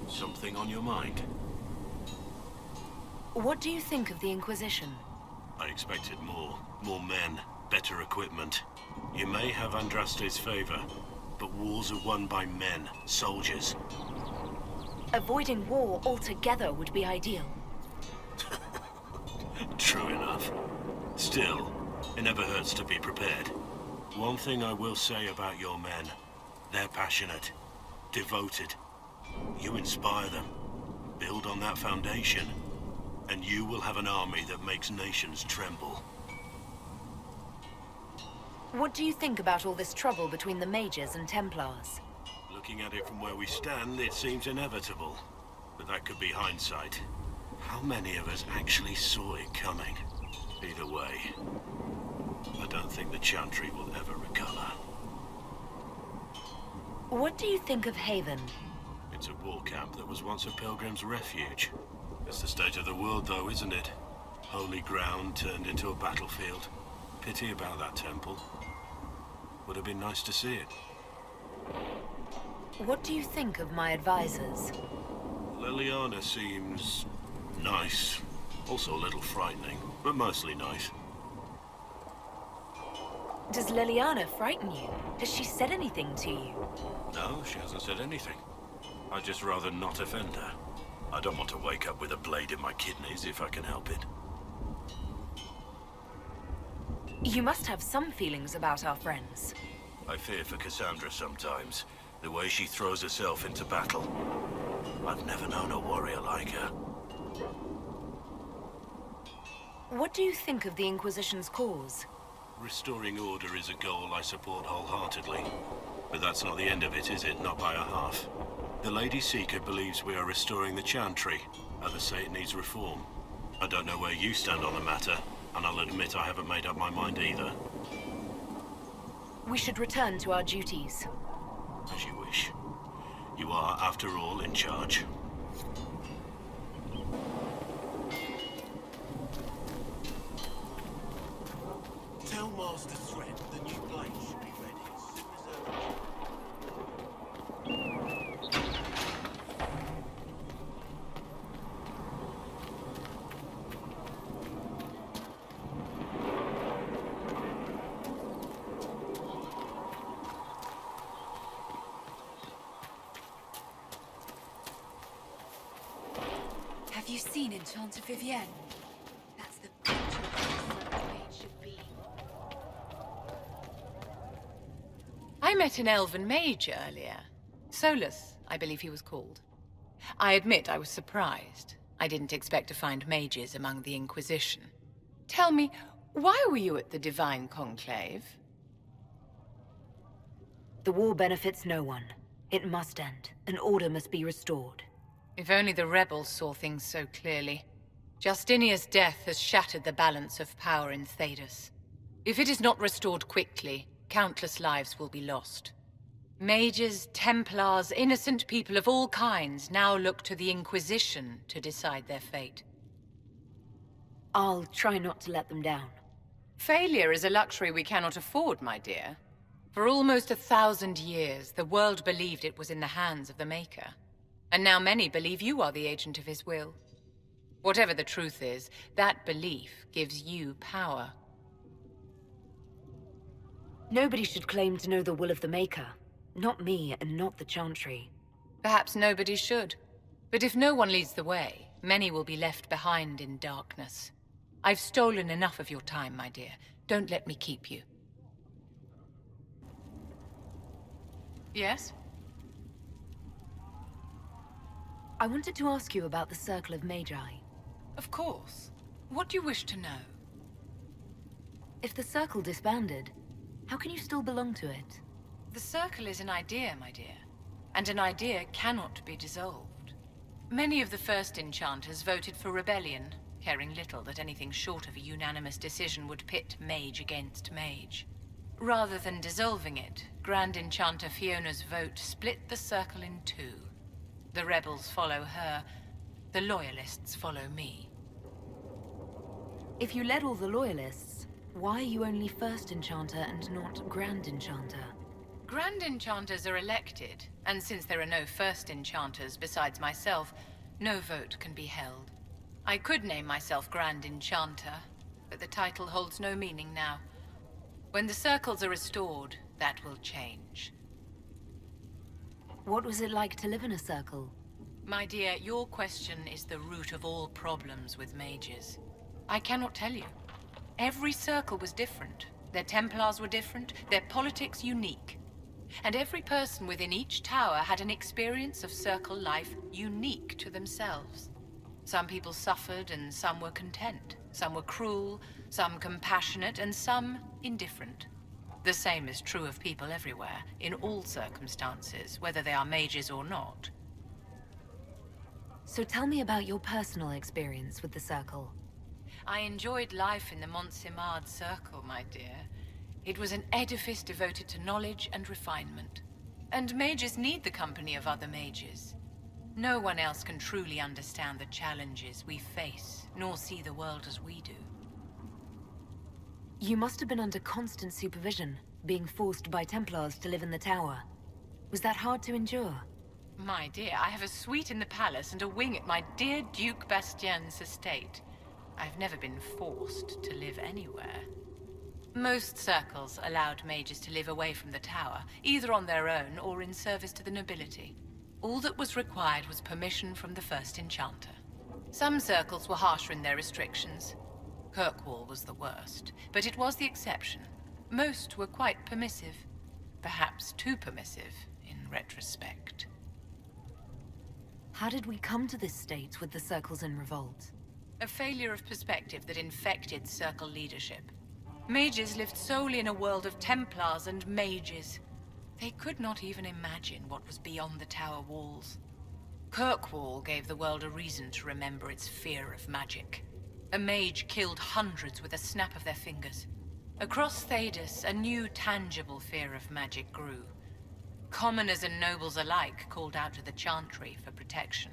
Something on your mind? What do you think of the Inquisition? I expected more. More men, better equipment. You may have Andraste's favor, but wars are won by men, soldiers. Avoiding war altogether would be ideal. True enough. Still, it never hurts to be prepared. One thing I will say about your men, they're passionate, devoted. You inspire them. Build on that foundation, and you will have an army that makes nations tremble. What do you think about all this trouble between the Mages and Templars? Looking at it from where we stand, it seems inevitable. But that could be hindsight. How many of us actually saw it coming? Either way, I don't think the Chantry will ever recover. What do you think of Haven? It's a war camp that was once a pilgrim's refuge. It's the state of the world though, isn't it? Holy ground turned into a battlefield. Pity about that temple. Would have been nice to see it. What do you think of my advisors? Liliana seems nice. Also a little frightening, but mostly nice. Does Liliana frighten you? Has she said anything to you? No, she hasn't said anything. I'd just rather not offend her. I don't want to wake up with a blade in my kidneys if I can help it. You must have some feelings about our friends. I fear for Cassandra sometimes. The way she throws herself into battle. I've never known a warrior like her. What do you think of the Inquisition's cause? Restoring order is a goal I support wholeheartedly. But that's not the end of it, is it? Not by a half. The Lady Seeker believes we are restoring the Chantry. Others say it needs reform. I don't know where you stand on the matter, and I'll admit I haven't made up my mind either. We should return to our duties. As you wish. You are, after all, in charge. Tell Master Thread the new blade should be ready as soon as Have you seen Enchanter Vivienne? That's the picture of the blade should be. I met an elven mage earlier. Solus, I believe he was called. I admit I was surprised. I didn't expect to find mages among the Inquisition. Tell me, why were you at the Divine Conclave? The war benefits no one. It must end, and order must be restored. If only the rebels saw things so clearly. Justinia's death has shattered the balance of power in Thedas. If it is not restored quickly, countless lives will be lost. Mages, Templars, innocent people of all kinds now look to the Inquisition to decide their fate. I'll try not to let them down. Failure is a luxury we cannot afford, my dear. For almost 1,000 years, the world believed it was in the hands of the Maker. And now many believe you are the agent of his will. Whatever the truth is, that belief gives you power. Nobody should claim to know the will of the Maker. Not me, and not the Chantry. Perhaps nobody should. But if no one leads the way, many will be left behind in darkness. I've stolen enough of your time, my dear. Don't let me keep you. Yes? I wanted to ask you about the Circle of Magi. Of course. What do you wish to know? If the Circle disbanded, how can you still belong to it? The Circle is an idea, my dear. And an idea cannot be dissolved. Many of the first enchanters voted for rebellion, caring little that anything short of a unanimous decision would pit mage against mage. Rather than dissolving it, Grand Enchanter Fiona's vote split the Circle in two. The rebels follow her, the loyalists follow me. If you led all the Loyalists, why are you only First Enchanter and not Grand Enchanter? Grand Enchanters are elected, and since there are no First Enchanters besides myself, no vote can be held. I could name myself Grand Enchanter, but the title holds no meaning now. When the circles are restored, that will change. What was it like to live in a circle? My dear, your question is the root of all problems with mages. I cannot tell you. Every circle was different. Their Templars were different, their politics unique. And every person within each tower had an experience of circle life unique to themselves. Some people suffered and some were content. Some were cruel, some compassionate, and some indifferent. The same is true of people everywhere, in all circumstances, whether they are mages or not. So tell me about your personal experience with the circle. I enjoyed life in the Montsimard Circle, my dear. It was an edifice devoted to knowledge and refinement. And mages need the company of other mages. No one else can truly understand the challenges we face, nor see the world as we do. You must have been under constant supervision, being forced by Templars to live in the tower. Was that hard to endure? My dear, I have a suite in the palace and a wing at my dear Duke Bastien's estate. I've never been forced to live anywhere. Most circles allowed mages to live away from the tower, either on their own or in service to the nobility. All that was required was permission from the First Enchanter. Some circles were harsher in their restrictions. Kirkwall was the worst, but it was the exception. Most were quite permissive. Perhaps too permissive, in retrospect. How did we come to this state with the circles in revolt? A failure of perspective that infected circle leadership. Mages lived solely in a world of Templars and mages. They could not even imagine what was beyond the tower walls. Kirkwall gave the world a reason to remember its fear of magic. A mage killed hundreds with a snap of their fingers. Across Thedas, a new tangible fear of magic grew. Commoners and nobles alike called out to the Chantry for protection.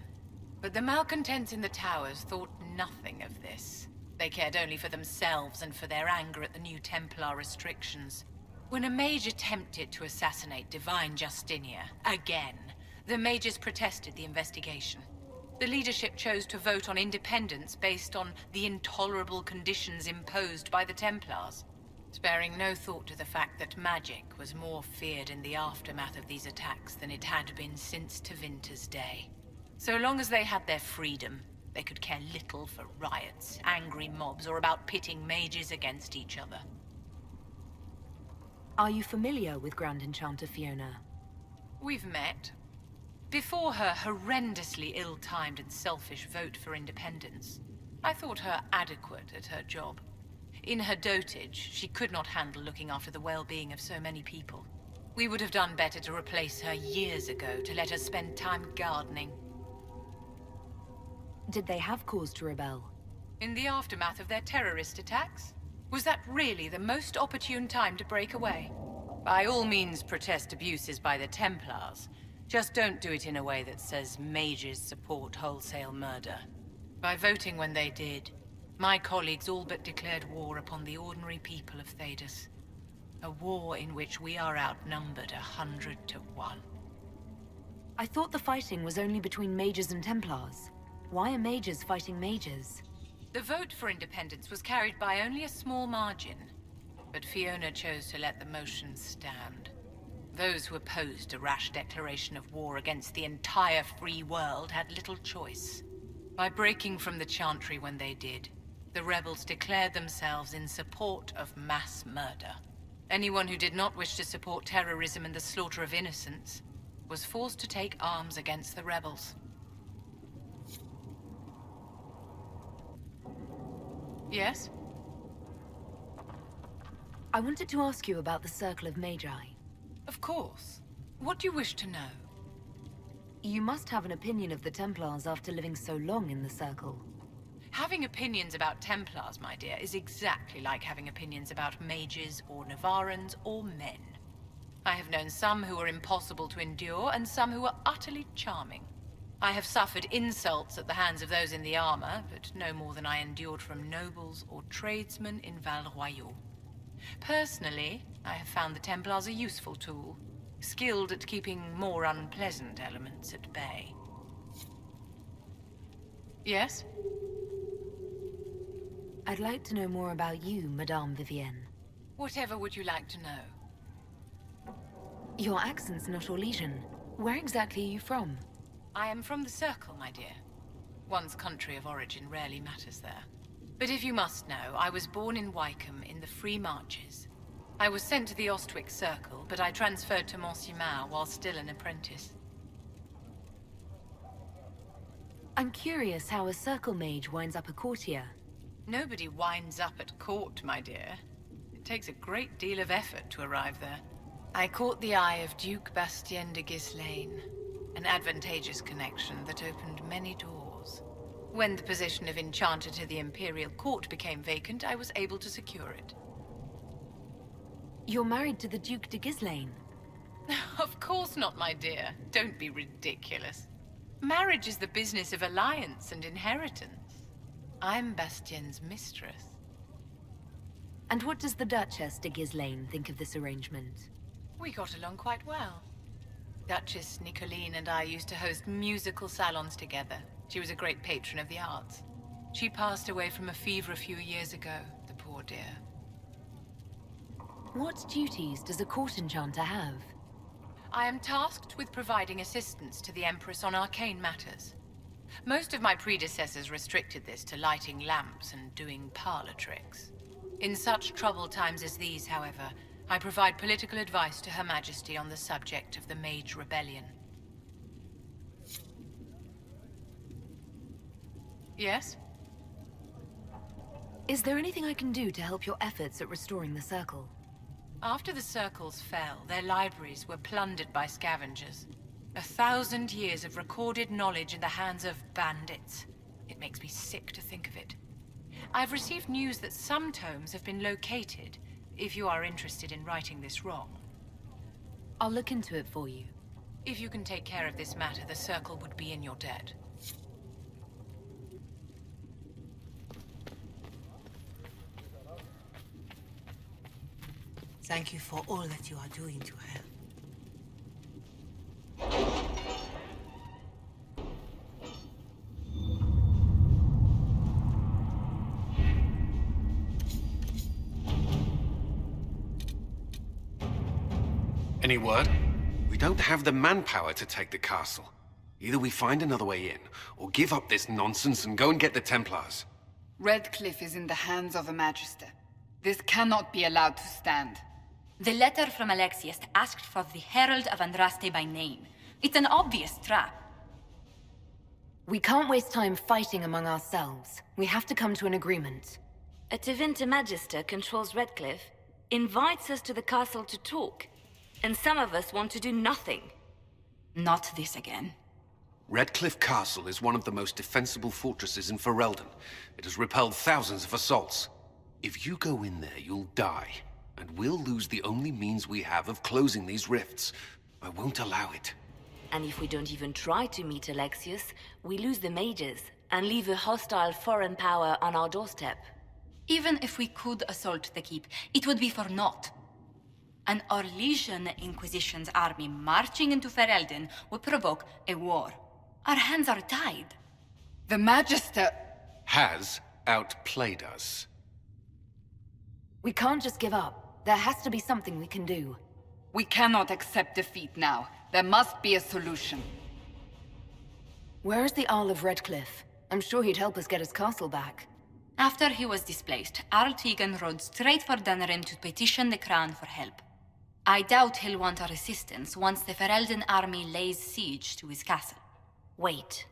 But the malcontents in the towers thought nothing of this. They cared only for themselves and for their anger at the new Templar restrictions. When a mage attempted to assassinate Divine Justinia, again, the mages protested the investigation. The leadership chose to vote on independence based on the intolerable conditions imposed by the Templars, sparing no thought to the fact that magic was more feared in the aftermath of these attacks than it had been since Tevinter's day. So long as they had their freedom, they could care little for riots, angry mobs, or about pitting mages against each other. Are you familiar with Grand Enchanter Fiona? We've met. Before her horrendously ill-timed and selfish vote for independence, I thought her adequate at her job. In her dotage, she could not handle looking after the well-being of so many people. We would have done better to replace her years ago, to let her spend time gardening. Did they have cause to rebel? In the aftermath of their terrorist attacks? Was that really the most opportune time to break away? By all means protest abuses by the Templars. Just don't do it in a way that says mages support wholesale murder. By voting when they did, my colleagues all but declared war upon the ordinary people of Thedas. A war in which we are outnumbered 100 to 1. I thought the fighting was only between mages and Templars. Why are mages fighting mages? The vote for independence was carried by only a small margin, but Fiona chose to let the motion stand. Those who opposed a rash declaration of war against the entire free world had little choice. By breaking from the Chantry when they did, the rebels declared themselves in support of mass murder. Anyone who did not wish to support terrorism and the slaughter of innocents was forced to take arms against the rebels. Yes? I wanted to ask you about the Circle of Magi. Of course. What do you wish to know? You must have an opinion of the Templars after living so long in the Circle. Having opinions about Templars, my dear, is exactly like having opinions about mages or Navarrans or men. I have known some who were impossible to endure and some who were utterly charming. I have suffered insults at the hands of those in the armor, but no more than I endured from nobles or tradesmen in Val Royaux. Personally, I have found the Templars a useful tool, skilled at keeping more unpleasant elements at bay. Yes? I'd like to know more about you, Madame Vivienne. Whatever would you like to know? Your accent's not Orlesian. Where exactly are you from? I am from the Circle, my dear. One's country of origin rarely matters there. But if you must know, I was born in Wycombe in the Free Marches. I was sent to the Ostwick Circle, but I transferred to Monsignat while still an apprentice. I'm curious how a Circle mage winds up a courtier. Nobody winds up at court, my dear. It takes a great deal of effort to arrive there. I caught the eye of Duke Bastien de Ghislaine, an advantageous connection that opened many doors. When the position of Enchanter to the Imperial Court became vacant, I was able to secure it. You're married to the Duke de Ghislaine? Of course not, my dear. Don't be ridiculous. Marriage is the business of alliance and inheritance. I'm Bastien's mistress. And what does the Duchess de Ghislaine think of this arrangement? We got along quite well. Duchess Nicoline and I used to host musical salons together. She was a great patron of the arts. She passed away from a fever a few years ago, the poor dear. What duties does a court enchanter have? I am tasked with providing assistance to the Empress on arcane matters. Most of my predecessors restricted this to lighting lamps and doing parlor tricks. In such troubled times as these, however, I provide political advice to Her Majesty on the subject of the Mage Rebellion. Yes? Is there anything I can do to help your efforts at restoring the Circle? After the Circles fell, their libraries were plundered by scavengers. 1,000 years of recorded knowledge in the hands of bandits. It makes me sick to think of it. I've received news that some tomes have been located, if you are interested in righting this wrong. I'll look into it for you. If you can take care of this matter, the Circle would be in your debt. Thank you for all that you are doing to her. Any word? We don't have the manpower to take the castle. Either we find another way in, or give up this nonsense and go and get the Templars. Redcliffe is in the hands of a Magister. This cannot be allowed to stand. The letter from Alexius asked for the Herald of Andraste by name. It's an obvious trap. We can't waste time fighting among ourselves. We have to come to an agreement. A Tevinter Magister controls Redcliffe, invites us to the castle to talk, and some of us want to do nothing. Not this again. Redcliffe Castle is one of the most defensible fortresses in Ferelden. It has repelled thousands of assaults. If you go in there, you'll die. And we'll lose the only means we have of closing these rifts. I won't allow it. And if we don't even try to meet Alexius, we lose the mages, and leave a hostile foreign power on our doorstep. Even if we could assault the keep, it would be for naught. An Orlesian Inquisition's army marching into Ferelden would provoke a war. Our hands are tied. The Magister... has outplayed us. We can't just give up. There has to be something we can do. We cannot accept defeat now. There must be a solution. Where is the Arl of Redcliffe? I'm sure he'd help us get his castle back. After he was displaced, Arl Tegan rode straight for Dunnerin to petition the Crown for help. I doubt he'll want our assistance once the Ferelden army lays siege to his castle. Wait.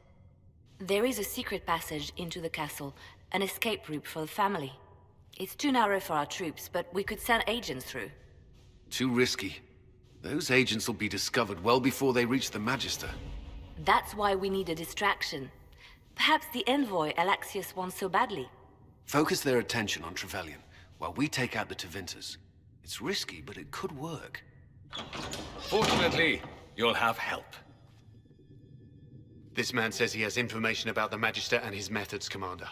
There is a secret passage into the castle, an escape route for the family. It's too narrow for our troops, but we could send agents through. Too risky. Those agents will be discovered well before they reach the Magister. That's why we need a distraction. Perhaps the envoy Alexius wants so badly. Focus their attention on Trevelyan, while we take out the Tevinters. It's risky, but it could work. Fortunately, you'll have help. This man says he has information about the Magister and his methods, Commander.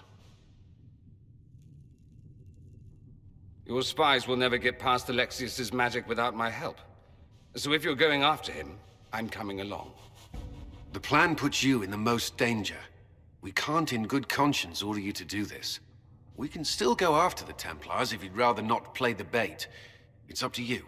Your spies will never get past Alexius's magic without my help. So if you're going after him, I'm coming along. The plan puts you in the most danger. We can't in good conscience order you to do this. We can still go after the Templars if you'd rather not play the bait. It's up to you.